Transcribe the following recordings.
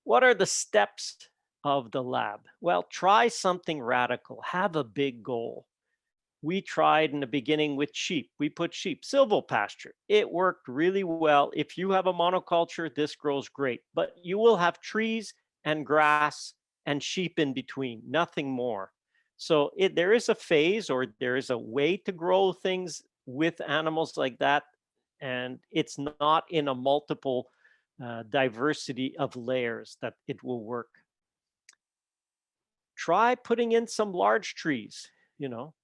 What are the steps of the lab? Well, try something radical, have a big goal. We tried in the beginning with sheep. We put sheep, silvopasture. It worked really well. If you have a monoculture, this grows great, but you will have trees and grass and sheep in between, nothing more. So there is a phase, or there is a way to grow things with animals like that. And it's not in a multiple diversity of layers that it will work. Try putting in some large trees.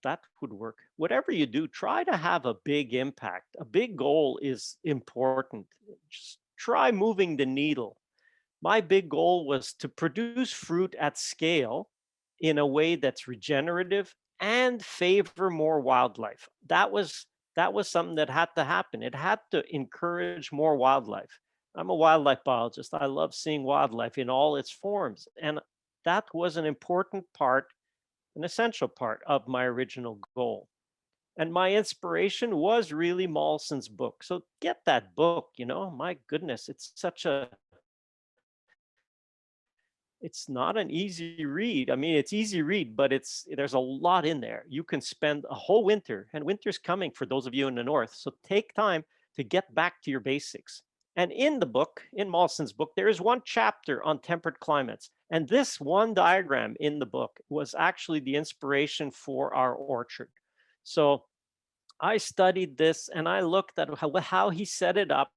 That would work. Whatever you do, try to have a big impact. A big goal is important. Just try moving the needle. My big goal was to produce fruit at scale in a way that's regenerative and favor more wildlife. That was something that had to happen. It had to encourage more wildlife. I'm a wildlife biologist. I love seeing wildlife in all its forms. And that was an important part, an essential part of my original goal. And my inspiration was really Mawson's book. So get that book, my goodness, it's not an easy read. I mean, it's easy read, but there's a lot in there. You can spend a whole winter, and winter's coming for those of you in the north. So take time to get back to your basics. And in the book, in Mawson's book, there is one chapter on temperate climates. And this one diagram in the book was actually the inspiration for our orchard. So I studied this and I looked at how he set it up.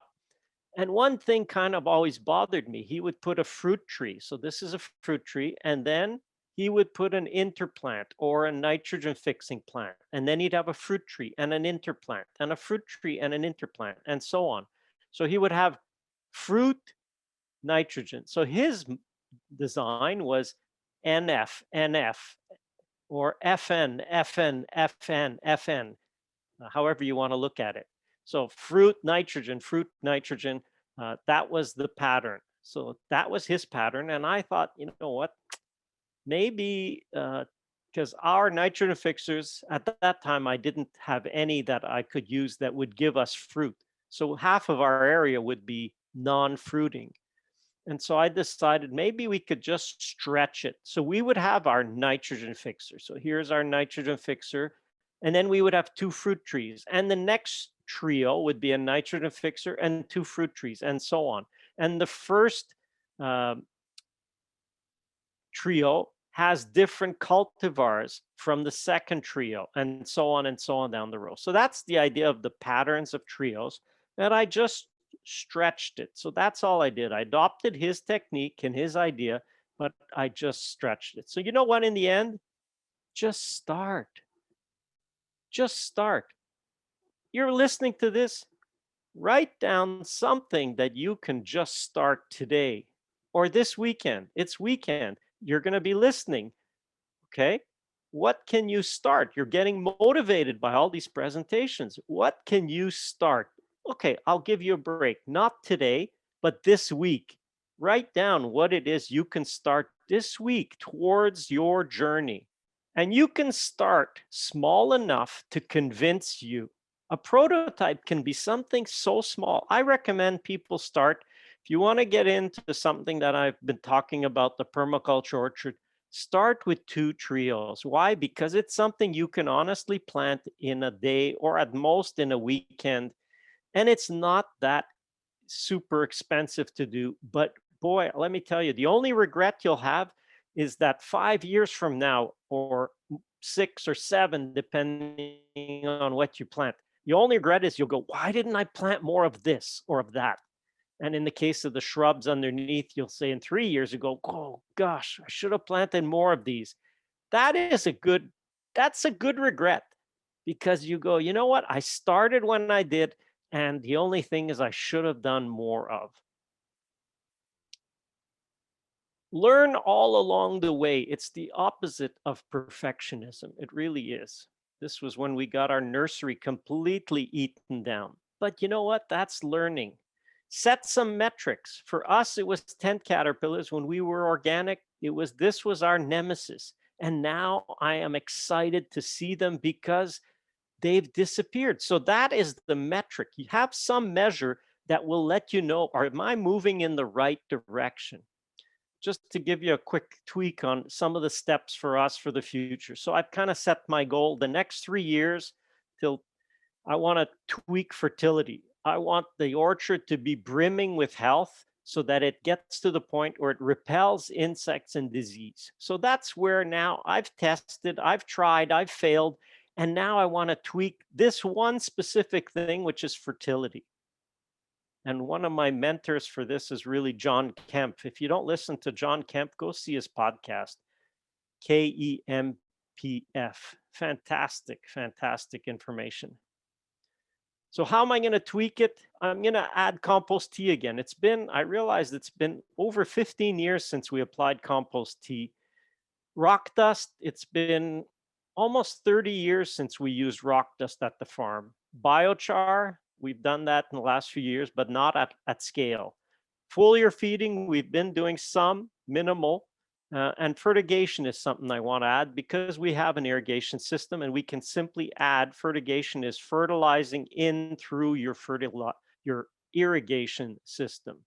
And one thing kind of always bothered me. He would put a fruit tree. So this is a fruit tree. And then he would put an interplant or a nitrogen fixing plant. And then he'd have a fruit tree and an interplant and a fruit tree and an interplant and so on. So he would have fruit, nitrogen. So his design was NF, NF, or FN, FN, FN, FN, however you want to look at it. So fruit, nitrogen, that was the pattern. So that was his pattern. And I thought, you know what, maybe because our nitrogen fixers at that time, I didn't have any that I could use that would give us fruit. So half of our area would be non-fruiting. And so I decided maybe we could just stretch it. So we would have our nitrogen fixer. So here's our nitrogen fixer. And then we would have 2 fruit trees. And the next trio would be a nitrogen fixer and 2 fruit trees, and so on. And the first trio has different cultivars from the second trio, and so on down the row. So that's the idea of the patterns of trios. And I just stretched it. So that's all I did. I adopted his technique and his idea, but I just stretched it. So you know what, in the end, just start. Just start. You're listening to this, write down something that you can just start today or this weekend. It's weekend. You're going to be listening. Okay. What can you start? You're getting motivated by all these presentations. What can you start? Okay, I'll give you a break. Not today, but this week. Write down what it is you can start this week towards your journey. And you can start small enough to convince you. A prototype can be something so small. I recommend people start, if you want to get into something that I've been talking about, the permaculture orchard, start with 2 trios. Why? Because it's something you can honestly plant in a day or at most in a weekend. And it's not that super expensive to do. But boy, let me tell you, the only regret you'll have is that 5 years from now, or 6 or 7, depending on what you plant, the only regret is you'll go, why didn't I plant more of this or of that? And in the case of the shrubs underneath, you'll say in 3 years, you go, oh gosh, I should have planted more of these. That's a good regret, because you go, you know what? I started when I did, and the only thing is I should have done more of. Learn all along the way. It's the opposite of perfectionism. It really is. This was when we got our nursery completely eaten down. But you know what? That's learning. Set some metrics. For us, it was tent caterpillars. When we were organic, this was our nemesis. And now I am excited to see them because they've disappeared. So that is the metric. You have some measure that will let you know, or am I moving in the right direction? Just to give you a quick tweak on some of the steps for us for the future. So I've kind of set my goal the next 3 years till I want to tweak fertility. I want the orchard to be brimming with health so that it gets to the point where it repels insects and disease. So that's where now I've tested, I've tried, I've failed, and now I want to tweak this one specific thing, which is fertility. And one of my mentors for this is really John Kemp. If you don't listen to John Kemp, go see his podcast, KEMPF. Fantastic, fantastic information. So how am I going to tweak it? I'm going to add compost tea again. I realized it's been over 15 years since we applied compost tea. Rock dust, it's been almost 30 years since we used rock dust at the farm. Biochar, we've done that in the last few years, but not at scale. Foliar feeding, we've been doing some, minimal. And fertigation is something I want to add because we have an irrigation system and we can simply add. Fertigation is fertilizing in through your irrigation system.